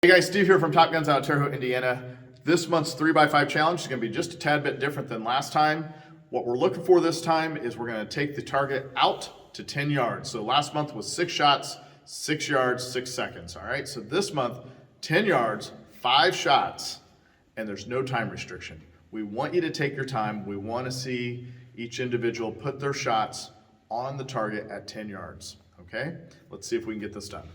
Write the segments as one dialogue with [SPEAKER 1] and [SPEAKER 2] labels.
[SPEAKER 1] Hey guys, Steve here from Top Guns out of Terre Haute, Indiana. This month's 3x5 challenge is going to be just a tad bit different than last time. What we're looking for this time is we're going to take the target out to 10 yards. So last month was 6 shots, 6 yards, 6 seconds. All right, so this month, 10 yards, 5 shots, and there's no time restriction. We want you to take your time. We want to see each individual put their shots on the target at 10 yards. Okay, let's see if we can get this done.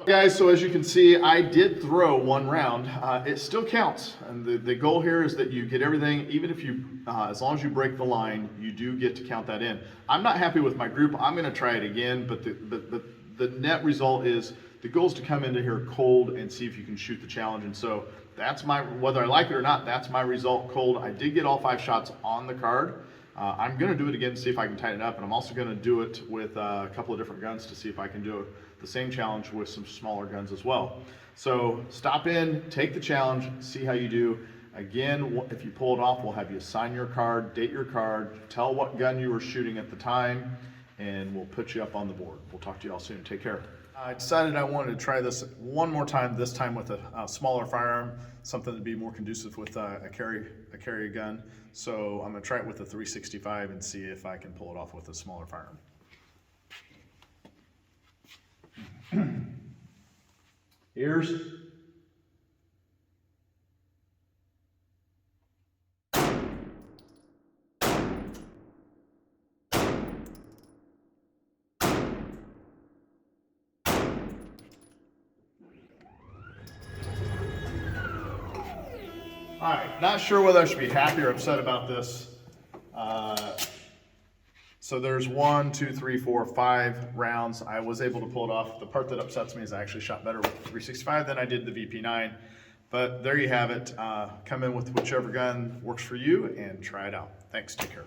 [SPEAKER 1] Guys, so as you can see, I did throw one round. It still counts, and the goal here is that you get everything, even if you, as long as you break the line, you do get to count that in. I'm not happy with my group. I'm going to try it again, but the net result is the goal is to come into here cold and see if you can shoot the challenge. And so that's my, whether I like it or not, that's my result, cold. I did get all 5 shots on the card. I'm going to do it again to see if I can tighten it up, and I'm also going to do it with a couple of different guns to see if I can do the same challenge with some smaller guns as well. So stop in, take the challenge, see how you do. Again, if you pull it off, we'll have you sign your card, date your card, tell what gun you were shooting at the time, and we'll put you up on the board. We'll talk to you all soon. Take care. I decided I wanted to try this one more time, this time with a smaller firearm, something to be more conducive with a carry gun. So I'm going to try it with a 365 and see if I can pull it off with a smaller firearm. Ears. All right, not sure whether I should be happy or upset about this. So there's 1, 2, 3, 4, 5 rounds. I was able to pull it off. The part that upsets me is I actually shot better with the 365 than I did the VP9. But there you have it. Come in with whichever gun works for you and try it out. Thanks, take care.